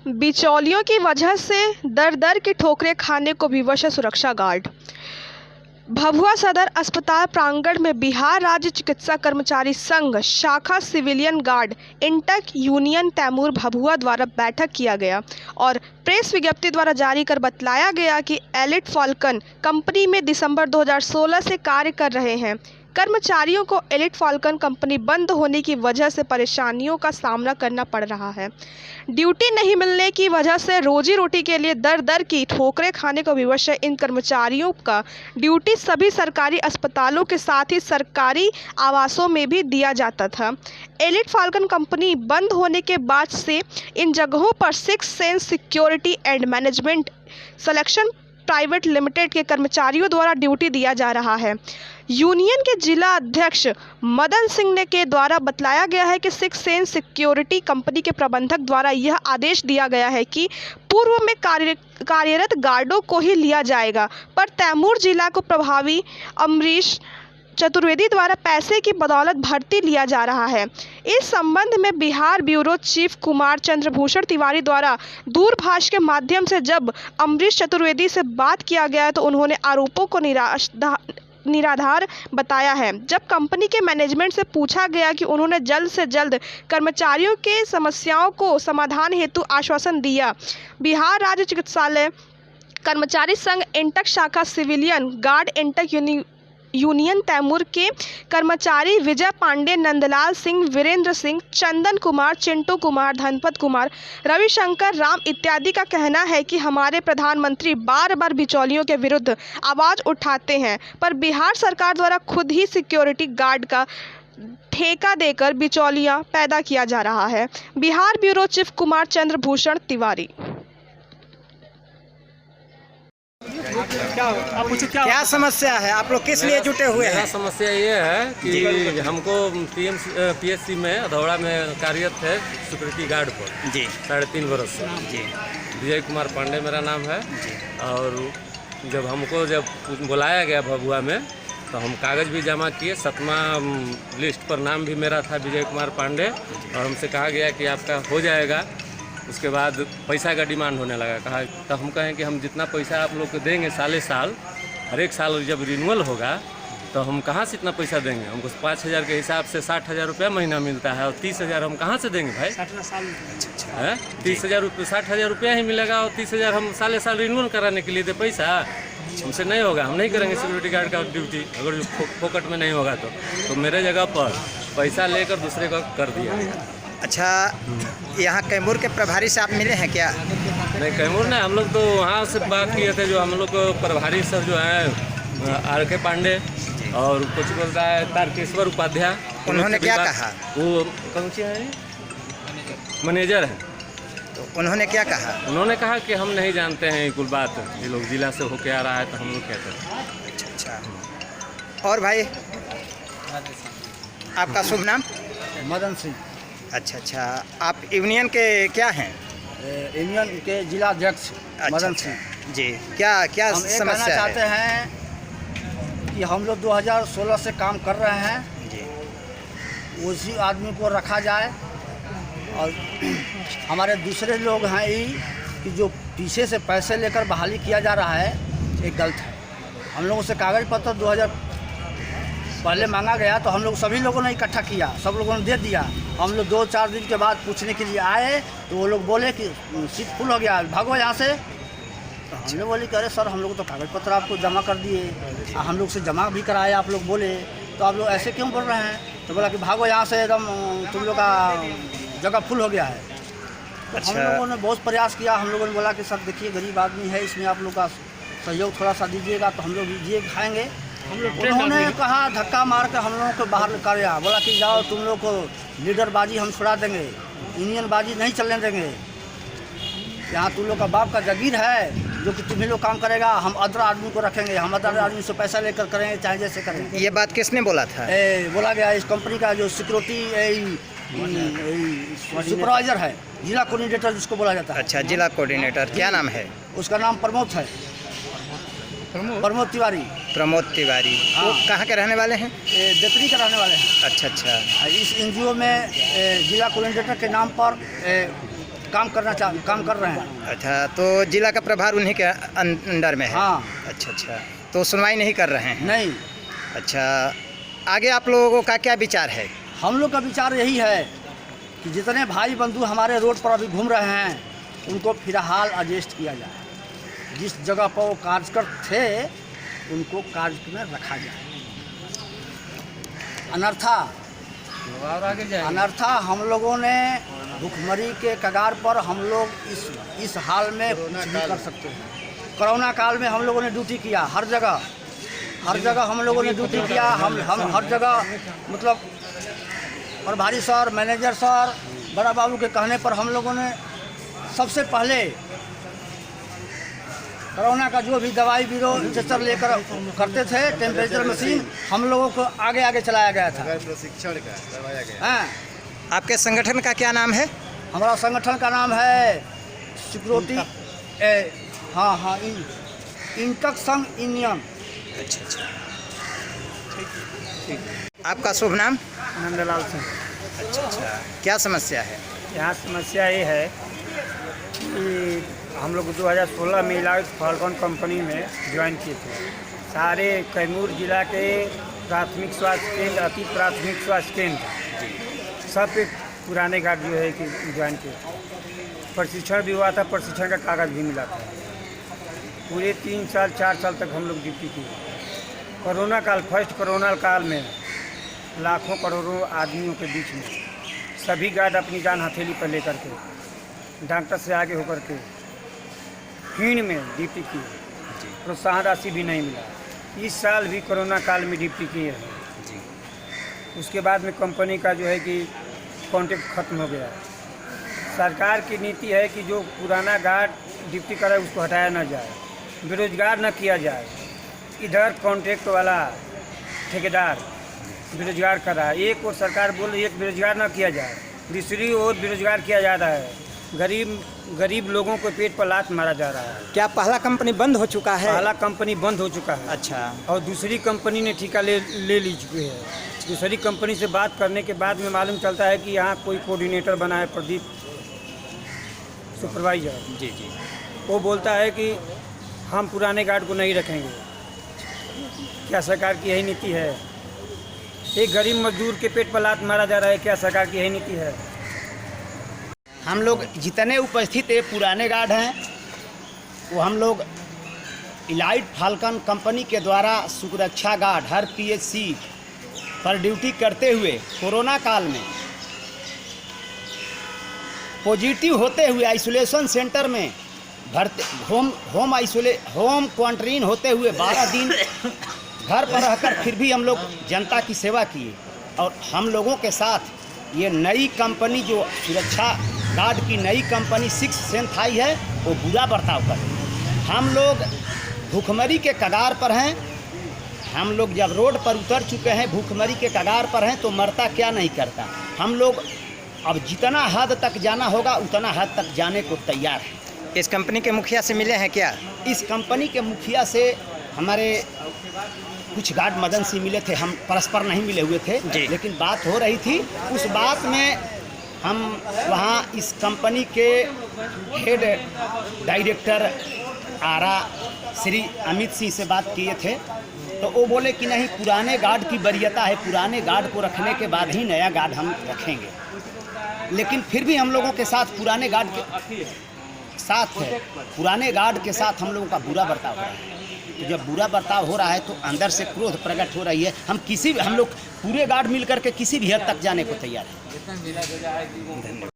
बिचौलियों की वजह से दर दर की ठोकरें खाने को विवश है सुरक्षा गार्ड। भभुआ सदर अस्पताल प्रांगण में बिहार राज्य चिकित्सा कर्मचारी संघ शाखा civilian guard INTUC union Taimur Bhabua द्वारा बैठक किया गया और प्रेस विज्ञप्ति द्वारा जारी कर बतलाया गया कि एलिट फाल्कन कंपनी में दिसंबर 2016 से कार्य कर रहे हैं। कर्मचारियों को एलिट फाल्कन कंपनी बंद होने की वजह से परेशानियों का सामना करना पड़ रहा है। ड्यूटी नहीं मिलने की वजह से रोजी रोटी के लिए दर दर की ठोकरें खाने को विवश है। इन कर्मचारियों का ड्यूटी सभी सरकारी अस्पतालों के साथ ही सरकारी आवासों में भी दिया जाता था। एलिट फाल्कन कंपनी बंद होने के बाद से इन जगहों पर six sense security and management selection private limited के कर्मचारियों द्वारा ड्यूटी दिया जा रहा है। यूनियन के जिला अध्यक्ष मदन सिंह ने के द्वारा बतलाया गया है कि सिक्स सेंस सिक्योरिटी कंपनी के प्रबंधक द्वारा यह आदेश दिया गया है कि पूर्व में कार्यरत गार्डों को ही लिया जाएगा, पर तैमूर जिला को प्रभावी अमरीश चतुर्वेदी द्वारा पैसे की बदौलत भर्ती लिया जा रहा है। इस संबंध में बिहार ब्यूरो चीफ कुमार चंद्रभूषण तिवारी द्वारा दूरभाष के माध्यम से जब अमरीश चतुर्वेदी से बात किया गया तो उन्होंने आरोपों को निराधार बताया है। जब कंपनी के मैनेजमेंट से पूछा गया कि उन्होंने जल्द से जल्द कर्मचारियों के समस्याओं को समाधान हेतु आश्वासन दिया। बिहार राज्य चिकित्सालय कर्मचारी संघ इंटक शाखा civilian guard INTUC union Taimur के कर्मचारी विजय पांडे, नंदलाल सिंह, वीरेंद्र सिंह, चंदन कुमार, चिंटू कुमार, धनपत कुमार, रविशंकर राम इत्यादि का कहना है कि हमारे प्रधानमंत्री बार बार बिचौलियों के विरुद्ध आवाज उठाते हैं, पर बिहार सरकार द्वारा खुद ही सिक्योरिटी गार्ड का ठेका देकर बिचौलियां पैदा किया जा रहा है। Bihar bureau chief Kumar Chandrabhushan Tiwari. क्या समस्या है? आप लोग किस लिए जुटे हुए हैं? समस्या ये है कि हमको PSC में अधौड़ा में कार्यरत है सिक्योरिटी गार्ड पर जी 3.5 बरस से जी। विजय कुमार पांडे मेरा नाम है और जब बुलाया गया भभुआ में तो हम कागज़ भी जमा किए। 7वां लिस्ट पर नाम भी मेरा था विजय कुमार पांडे और हमसे कहा गया कि आपका हो जाएगा। उसके बाद पैसा का डिमांड होने लगा। कहा तो हम कहें कि हम जितना पैसा आप लोग को देंगे साल हर एक साल जब रिन्यूअल होगा तो हम कहाँ से इतना पैसा देंगे? हमको 5,000 के हिसाब से 60,000 रुपया महीना मिलता है और 30,000 हम कहाँ से देंगे भाई? 30,000 रुपये 60,000 रुपया ही मिलेगा और 30,000 हम साल रिन्यूअल कराने के लिए दे पैसा हमसे नहीं होगा। हम नहीं करेंगे सिक्योरिटी गार्ड का ड्यूटी अगर फोकट में नहीं होगा तो मेरे जगह पर पैसा लेकर दूसरे को कर दिया। अच्छा, यहाँ कैमूर के प्रभारी से आप मिले हैं क्या? नहीं, कैमूर नहीं, हम लोग तो वहाँ से बात किए थे। जो हम लोग को प्रभारी सर जो हैं RK पांडे और कुछ बोलता है तारकेश्वर उपाध्याय, उन्होंने क्या कहा? वो कौन सी है मैनेजर है, तो उन्होंने क्या कहा? उन्होंने कहा कि हम नहीं जानते हैं कुल बात, ये लोग जिला से होके आ रहा है तो हम लोग कहते हैं। अच्छा, और भाई आपका शुभ नाम? मदन सिंह। अच्छा, आप यूनियन के क्या हैं? यूनियन के जिला अध्यक्ष मदन सिंह जी। क्या हम समस्या कहना चाहते हैं कि हम लोग 2016 से काम कर रहे हैं जी। उसी आदमी को रखा जाए और हमारे दूसरे लोग हैं ये कि जो पीछे से पैसे लेकर बहाली किया जा रहा है ये गलत है। हम लोगों से कागज़ पत्र 2000 पहले मांगा गया तो हम लोग सभी लोगों ने इकट्ठा किया, सब लोगों ने दे दिया। हम लोग 2-4 दिन के बाद पूछने के लिए आए तो वो लोग बोले कि सीट फुल हो गया, भागो यहाँ से। तो हम लोग बोले कि अरे सर, हम लोग तो कागज़ पत्र आपको जमा कर दिए, हम लोग से जमा भी कराए, आप लोग बोले तो आप लोग ऐसे क्यों बोल रहे हैं? तो बोला कि भागो यहाँ से, एकदम तुम लोग का जगह फुल हो गया है। तो हम लोगों ने बहुत प्रयास किया। हम लोगों ने बोला कि सर देखिए गरीब आदमी है, इसमें आप लोग का सहयोग थोड़ा सा दीजिएगा तो हम लोग ये खाएँगे। उन्होंने कहा धक्का मार कर हम लोगों को बाहर निकाला, बोला कि जाओ तुम लोग को लीडरबाजी हम छुड़ा देंगे, यूनियनबाजी नहीं चलने देंगे। यहाँ तुम लोग का बाप का जागीर है जो कि तुम्हें लोग काम करेगा, हम अदर आदमी को रखेंगे, हम अदर आदमी से पैसा लेकर करेंगे चाहे जैसे करेंगे। ये बात किसने बोला था? बोला गया इस कंपनी का जो सिक्योरिटी सुपरवाइजर है, जिला कोऑर्डिनेटर जिसको बोला जाता है। अच्छा, जिला कोऑर्डिनेटर, क्या नाम है उसका? नाम प्रमोद है, प्रमोद तिवारी। प्रमोद तिवारी। वो कहाँ के रहने वाले हैं? देतरी के रहने वाले हैं। अच्छा। इस NGO में जिला कोऑर्डिनेटर के नाम पर काम कर रहे हैं। अच्छा, तो जिला का प्रभार उन्हीं के अंडर में है? हाँ। अच्छा अच्छा, तो सुनवाई नहीं कर रहे हैं? नहीं। अच्छा, आगे आप लोगों का क्या विचार है? हम लोग का विचार यही है कि जितने भाई बंधु हमारे रोड पर अभी घूम रहे हैं उनको फिलहाल अरेस्ट किया जाए। जिस जगह पर वो कार्यकर थे उनको कार्य में रखा जाए। अनर्था हम लोगों ने भुखमरी के कगार पर हम लोग इस हाल में कुछ भी कर सकते हैं। कोरोना काल में हम लोगों ने ड्यूटी किया, हर जगह हम लोगों ने ड्यूटी किया। हम हर जगह मतलब प्रभारी सर, मैनेजर सर, बड़ा बाबू के कहने पर हम लोगों ने सबसे पहले कोरोना का जो भी दवाई बीरो इंजेक्शन लेकर करते थे, टेम्परेचर मशीन हम लोगों को आगे चलाया गया था। प्रशिक्षण का करवाया गया। हाँ। आपके संगठन का क्या नाम है? हमारा संगठन का नाम है सिक्योरिटी इंटक संघ यूनियन। अच्छा अच्छा, ठीक। आपका शुभ नाम? नंदलाल सिंह। अच्छा अच्छा, क्या समस्या है? यहाँ समस्या ये है कि हम लोग 2016 में इलाइट फाल्कन कंपनी में ज्वाइन किए थे। सारे कैमूर जिला के प्राथमिक स्वास्थ्य केंद्र, अति प्राथमिक स्वास्थ्य केंद्र सब पे पुराने गार्ड जो है कि ज्वाइन किए। प्रशिक्षण भी हुआ था, प्रशिक्षण का कागज़ भी मिला था। पूरे 3 साल 4 साल तक हम लोग ड्यूटी किए। कोरोना काल, फर्स्ट कोरोना काल में लाखों करोड़ों आदमियों के बीच में सभी गार्ड अपनी जान हथेली पर लेकर के डॉक्टर से आगे होकर के फील्ड में ड्यूटी की। प्रोत्साहन राशि भी नहीं मिला। इस साल भी कोरोना काल में ड्यूटी किए हैं। उसके बाद में कंपनी का जो है कि कॉन्ट्रैक्ट खत्म हो गया। सरकार की नीति है कि जो पुराना गार्ड ड्यूटी करे उसको हटाया ना जाए, बेरोजगार न किया जाए। इधर कॉन्ट्रैक्ट वाला ठेकेदार बेरोजगार कर रहा है। एक और सरकार बोल रही है कि बेरोजगार न किया जाए, दूसरी ओर बेरोजगार किया जा रहा है। गरीब लोगों को पेट पर लात मारा जा रहा है। क्या पहला कंपनी बंद हो चुका है? पहला कंपनी बंद हो चुका है। अच्छा। और दूसरी कंपनी ने ठेका ले ली चुकी है। दूसरी कंपनी से बात करने के बाद में मालूम चलता है कि यहाँ कोई कोऑर्डिनेटर बना है, प्रदीप सुपरवाइजर। जी जी। वो बोलता है कि हम पुराने गार्ड को नहीं रखेंगे। क्या सरकार की यही नीति है? एक गरीब मजदूर के पेट पर लात मारा जा रहा है। क्या सरकार की यही नीति है? हम लोग जितने उपस्थित पुराने गार्ड हैं वो हम लोग इलाइट फाल्कन कंपनी के द्वारा सुरक्षा गार्ड हर पीएचसी पर ड्यूटी करते हुए कोरोना काल में पॉजिटिव होते हुए आइसोलेशन सेंटर में होम क्वारंटीन होते हुए 12 दिन घर पर रहकर फिर भी हम लोग जनता की सेवा किए। और हम लोगों के साथ ये नई कंपनी जो सुरक्षा गार्ड की नई कंपनी 6 सेंथ आई है वो बुरा बर्ताव कर। हम लोग भूखमरी के कगार पर हैं। हम लोग जब रोड पर उतर चुके हैं, भूखमरी के कगार पर हैं, तो मरता क्या नहीं करता। हम लोग अब जितना हद तक जाना होगा उतना हद तक जाने को तैयार हैं। इस कंपनी के मुखिया से मिले हैं क्या? इस कंपनी के मुखिया से हमारे कुछ गार्ड मदन सिंह मिले थे। हम परस्पर नहीं मिले हुए थे, लेकिन बात हो रही थी। उस बात में हम वहाँ इस कंपनी के हेड डायरेक्टर आरा श्री अमित सिंह से बात किए थे, तो वो बोले कि नहीं, पुराने गार्ड की वरीयता है, पुराने गार्ड को रखने के बाद ही नया गार्ड हम रखेंगे। लेकिन फिर भी हम लोगों के साथ पुराने गार्ड के साथ है, पुराने गार्ड के साथ हम लोगों का बुरा बर्ताव हो रहा है। तो जब बुरा बर्ताव हो रहा है तो अंदर से क्रोध प्रकट हो रही है। हम लोग पूरे गार्ड मिल करके किसी भी हद तक जाने को तैयार हैं।